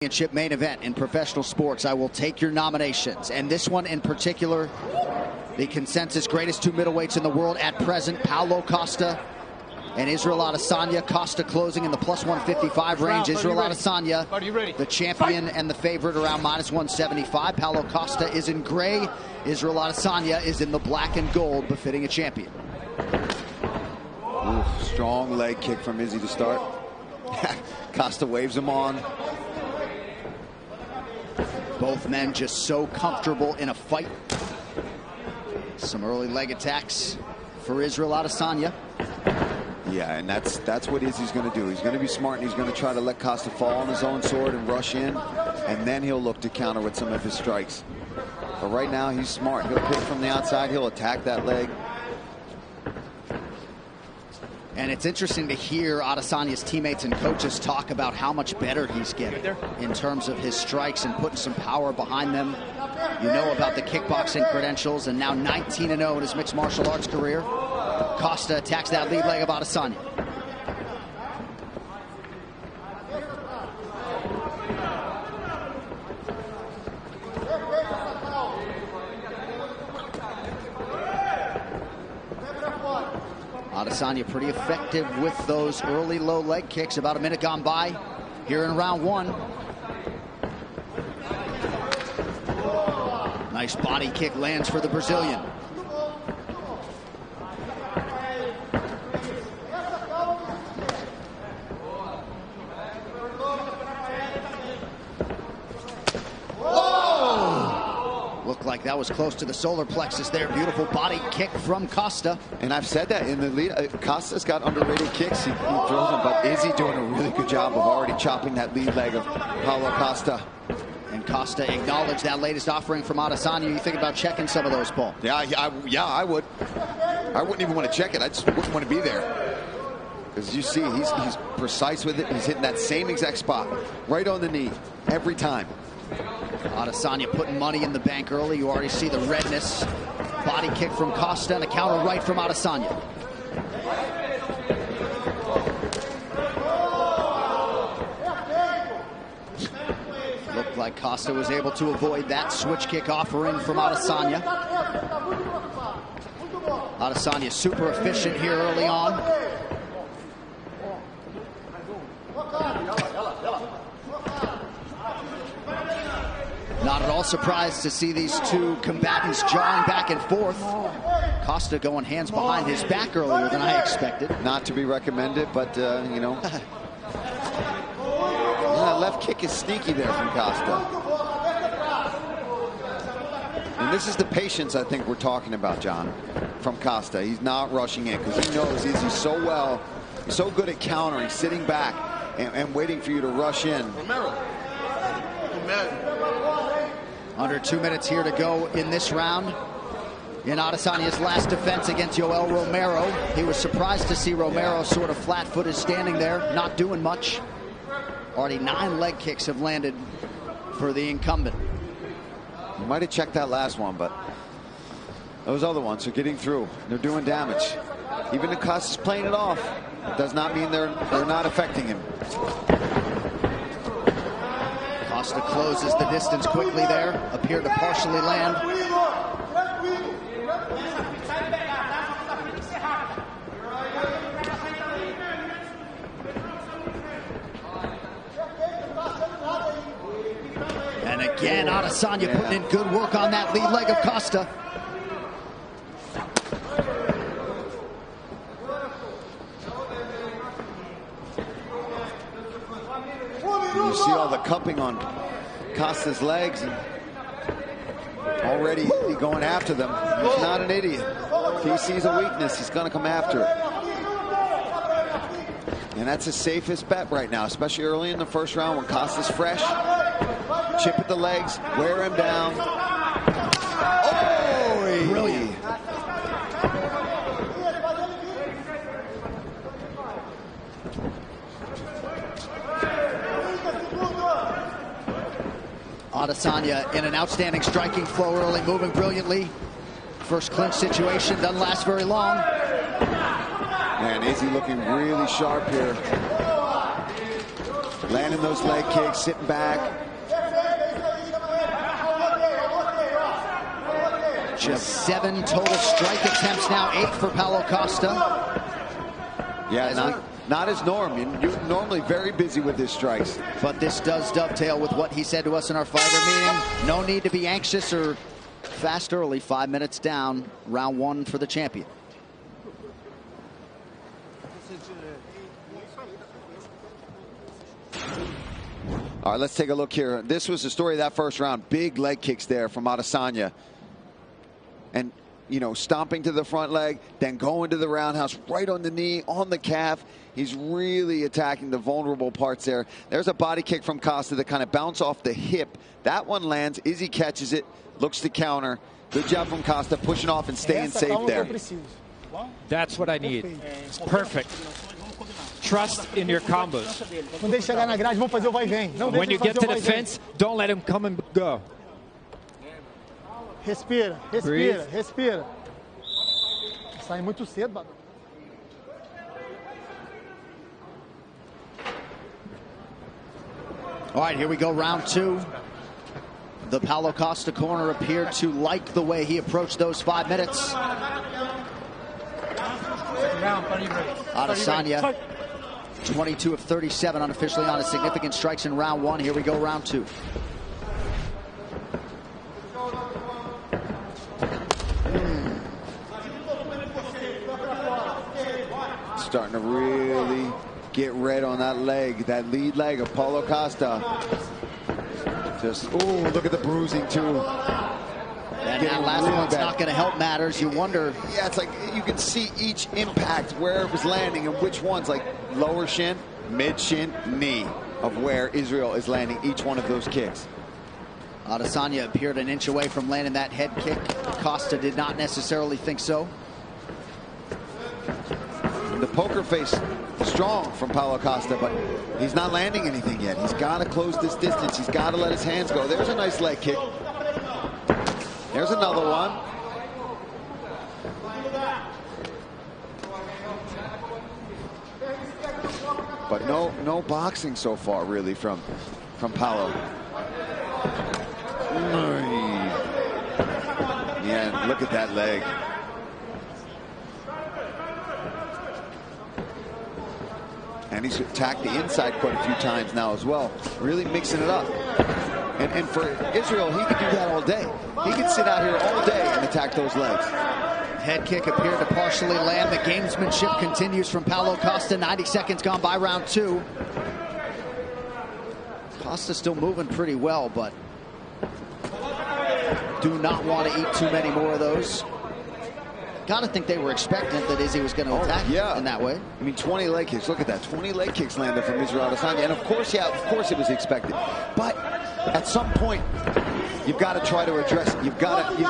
Championship main event in professional sports. I will take your nominations, and this one in particular, the consensus greatest two middleweights in the world at present, Paulo Costa and Israel Adesanya. Costa closing in the plus 155 range. Israel Adesanya, the champion and the favorite, around minus 175. Paulo Costa is in gray. Israel Adesanya is in the black and gold, befitting a champion. Ooh, strong leg kick from Izzy to start. Costa waves him on. Both men just so comfortable in a fight. Some early leg attacks for Israel Adesanya. Yeah, and that's what Izzy's going to do. He's going to be smart, and he's going to try to let Costa fall on his own sword and rush in, and then he'll look to counter with some of his strikes. But right now, he's smart. He'll pick from the outside. He'll attack that leg. And it's interesting to hear Adesanya's teammates and coaches talk about how much better he's getting in terms of his strikes and putting some power behind them. You know about the kickboxing credentials, and now 19-0 in his mixed martial arts career. Costa attacks that lead leg of Adesanya. Adesanya pretty effective with those early low leg kicks. About a minute gone by here in round one. Nice body kick lands for the Brazilian. Looked like that was close to the solar plexus there. Beautiful body kick from Costa. And I've said that in the lead. Costa's got underrated kicks. He throws them, but Izzy doing a really good job of already chopping that lead leg of Paulo Costa. And Costa acknowledged that latest offering from Adesanya. You think about checking some of those, Paul? Yeah, I would. I wouldn't even want to check it. I just wouldn't want to be there. As you see, he's precise with it. He's hitting that same exact spot, right on the knee, every time. Adesanya putting money in the bank early. You already see the redness. Body kick from Costa and a counter right from Adesanya. Looked like Costa was able to avoid that switch kick offering from Adesanya. Adesanya super efficient here early on. Not at all surprised to see these two combatants jawing back and forth. Costa going hands behind his back earlier than I expected. Not to be recommended, but, you know. That left kick is sneaky there from Costa. And this is the patience I think we're talking about, John, from Costa. He's not rushing in because he knows he's so good at countering, sitting back and waiting for you to rush in. Under 2 minutes here to go in this round. In Adesanya's last defense against Yoel Romero, he was surprised to see Romero sort of flat-footed standing there, not doing much. Already 9 leg kicks have landed for the incumbent. You might have checked that last one, but those other ones are getting through. They're doing damage. Even if Costa's playing it off, it does not mean they're not affecting him. Costa closes the distance quickly there, appeared to partially land. And again, Adesanya putting in good work on that lead leg of Costa. You see all the cupping on Costa's legs, and already going after them. He's not an idiot. If he sees a weakness, he's going to come after it. And that's his safest bet right now, especially early in the first round when Costa's fresh. Chip at the legs, wear him down. Oh, brilliant. Adesanya in an outstanding striking flow early, moving brilliantly. First clinch situation doesn't last very long. Man, Izzy looking really sharp here. Landing those leg kicks, sitting back. Just 7 total strike attempts now, 8 for Paulo Costa. Yeah, not his norm. You're normally very busy with his strikes. But this does dovetail with what he said to us in our fighter meeting. No need to be anxious or fast early. 5 minutes down, round 1 for the champion. All right, let's take a look here. This was the story of that first round. Big leg kicks there from ADESANYA. And, you know, stomping to the front leg, then going to the roundhouse, right on the knee, on the calf. He's really attacking the vulnerable parts there. There's a body kick from Costa that kind of bounced off the hip. That one lands. Izzy catches it, looks to counter. Good job from Costa, pushing off and staying safe there. That's what I need. It's perfect. Trust in your combos. When you get to the fence, don't let him come and go. Respira, respira, respira. Sai muito cedo, Badu. All right, here we go, round 2. The Paulo Costa corner appeared to like the way he approached those 5 minutes. ADESANYA, 22 of 37 unofficially on his significant strikes in round 1. Here we go, round 2. Starting to really get red on that leg, that lead leg of Paulo Costa. Just, oh, look at the bruising too. And that last really one's not going to help matters. You wonder. Yeah, it's like you can see each impact where it was landing and which ones, like lower shin, mid shin, knee, of where Israel is landing each one of those kicks. ADESANYA appeared an inch away from landing that head kick. Costa did not necessarily think so. The poker face strong from Paulo Costa, but he's not landing anything yet. He's got to close this distance. He's got to let his hands go. There's a nice leg kick. There's another one. But no boxing so far, really, from Paulo. Yeah, look at that leg. And he's attacked the inside quite a few times now as well, really mixing it up. And for Israel, he could do that all day. He could sit out here all day and attack those legs. Head kick appeared to partially land. The gamesmanship continues from Paulo Costa. 90 seconds gone by round 2. Costa still moving pretty well, but do not want to eat too many more of those. Got to think they were expectant that Izzy was going to attack in that way. I mean, 20 leg kicks. Look at that. 20 leg kicks landed from Israel ADESANYA. And of course, yeah, of course it was expected. But at some point, you've got to try to address it. You've got to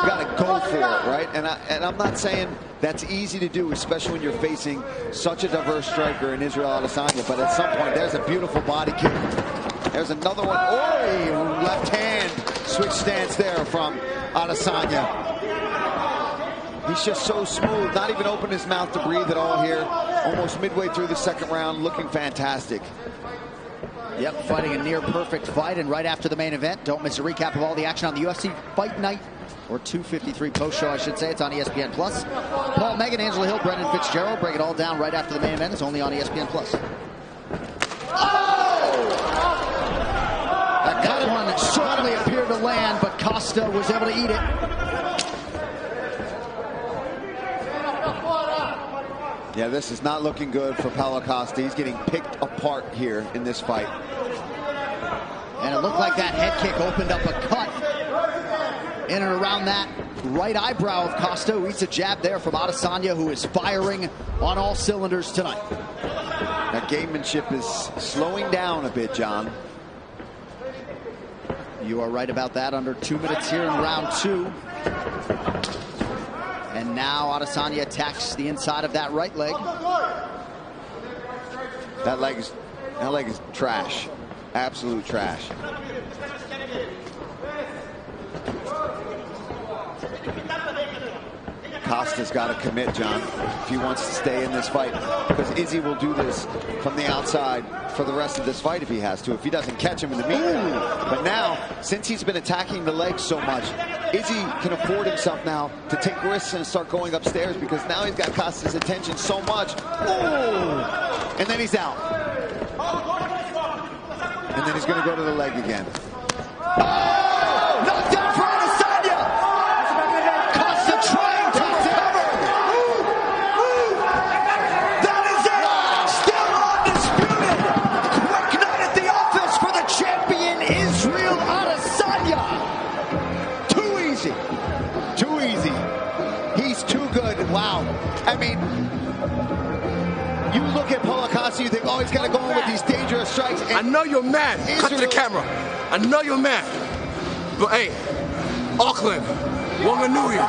go for it, right? And I'm not saying that's easy to do, especially when you're facing such a diverse striker in Israel ADESANYA. But at some point, there's a beautiful body kick. There's another one. Oh, left hand switch stance there from ADESANYA. He's just so smooth, not even open his mouth to breathe at all here. Almost midway through the second round, looking fantastic. Yep, fighting a near perfect fight. And right after the main event, don't miss a recap of all the action on the UFC Fight Night, or 253 post-show, I should say. It's on ESPN+. Paul Megan, Angela Hill, Brendan Fitzgerald break it all down right after the main event. It's only on ESPN+. Oh! That one certainly appeared to land, but Costa was able to eat it. Yeah, this is not looking good for Paulo Costa. He's getting picked apart here in this fight. And it looked like that head kick opened up a cut in and around that right eyebrow of Costa, who eats a jab there from ADESANYA, who is firing on all cylinders tonight. That gamemanship is slowing down a bit, John. You are right about that. Under 2 minutes here in round 2. And now ADESANYA attacks the inside of that right leg. That leg is trash. Absolute trash. Costa's got to commit, John, if he wants to stay in this fight, because Izzy will do this from the outside for the rest of this fight if he has to, if he doesn't catch him in the meantime. But now, since he's been attacking the legs so much, Izzy can afford himself now to take risks and start going upstairs, because now he's got Costa's attention so much. Ooh! And then he's out. And then he's going to go to the leg again. Oh! Knocked down for Adesanya! Costa trying to recover! That is it! Still undisputed! Quick night at the office for the champion, Israel Adesanya! Too easy. Too easy. He's too good. Wow. I mean, you look at Paulo Costa, you think, oh, he's got to go in with these dangerous strikes. I know you're mad. Cut to the camera. I know you're mad. But hey, Auckland, Wanganui,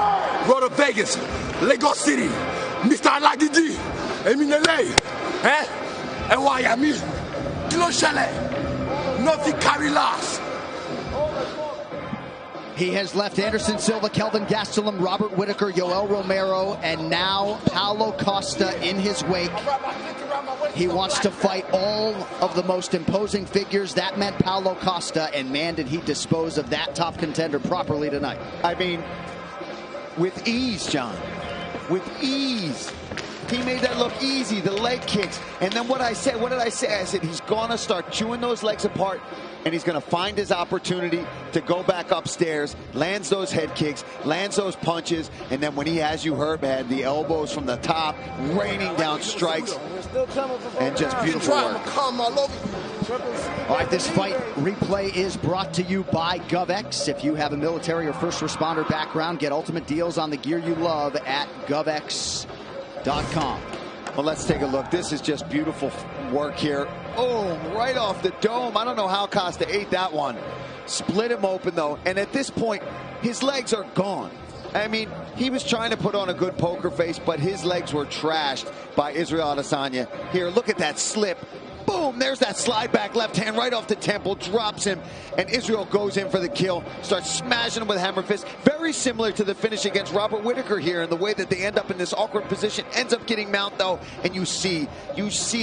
Road to Vegas, Lagos City, Mr. Aladidi, Eminele, and Miami, Kilo Chalet, nothing carry last. He has left Anderson Silva, Kelvin Gastelum, Robert Whittaker, Yoel Romero, and now Paulo Costa in his wake. He wants to fight all of the most imposing figures. That meant Paulo Costa, and man, did he dispose of that top contender properly tonight. I mean, with ease, John. With ease. He made that look easy, the leg kicks. And then what did I say? I said he's going to start chewing those legs apart, and he's going to find his opportunity to go back upstairs, lands those head kicks, lands those punches, and then when he has you hurt, man, the elbows from the top, raining down strikes, and just beautiful work. All right, this fight replay is brought to you by GovX. If you have a military or first responder background, get ultimate deals on the gear you love at govx.com. Well, let's take a look. This is just beautiful work here. Oh, right off the dome. I don't know how Costa ate that one. Split him open, though. And at this point, his legs are gone. I mean, he was trying to put on a good poker face, but his legs were trashed by Israel Adesanya. Here, look at that slip. Boom, there's that slide back left hand right off the temple, drops him, and Israel goes in for the kill, starts smashing him with hammer fist. Very similar to the finish against Robert Whittaker here, in the way that they end up in this awkward position. Ends up getting mount, though, and you see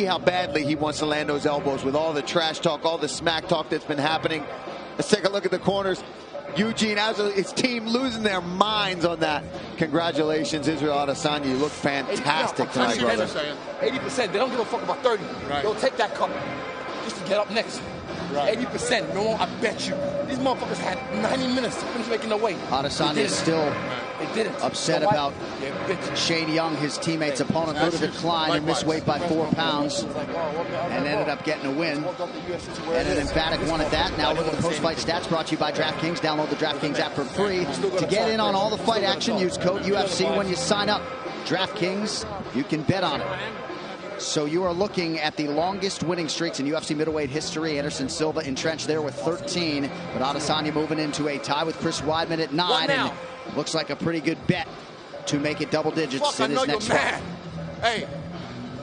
how badly he wants to land those elbows with all the trash talk, all the smack talk that's been happening. Let's take a look at the corners. Eugene, his team losing their minds on that. Congratulations, Israel Adesanya. You look fantastic tonight, brother. 80%. They don't give a fuck about 30. Right. They'll take that cup just to get up next. Right. 80%. No, I bet you. These motherfuckers had 90 minutes to finish making their way. Adesanya is still upset about Shane Young, his teammate's opponent. Ludwig Klein, who missed weight by 4 pounds and ended up getting a win. And an emphatic one at that. Now look at the post-fight stats brought to you by DraftKings. Download the DraftKings app for free. To get in on all the fight action, use code UFC when you sign up. DraftKings, you can bet on it. So you are looking at the longest winning streaks in UFC middleweight history. Anderson Silva entrenched there with 13, but Adesanya moving into a tie with Chris Weidman at 9. And looks like a pretty good bet to make it double digits in his next fight. Hey,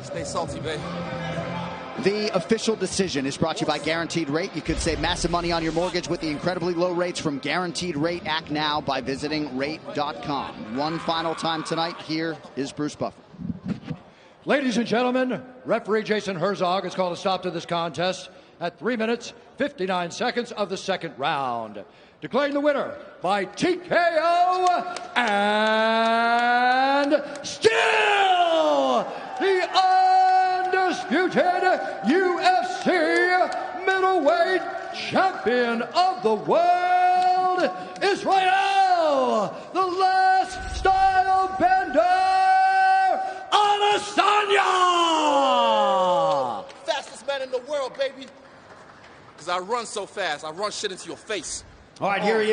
stay salty, baby. The official decision is brought to you by Guaranteed Rate. You could save massive money on your mortgage with the incredibly low rates from Guaranteed Rate. Act now by visiting rate.com. One final time tonight, here is Bruce Buffer. Ladies and gentlemen, referee Jason Herzog has called a stop to this contest at 3 minutes, 59 seconds of the second round. Declaring the winner by TKO and still the undisputed UFC middleweight champion of the world, Israel, the last style bender, Adesanya! Fastest man in the world, baby. Because I run so fast. I run shit into your face. All right, here he is.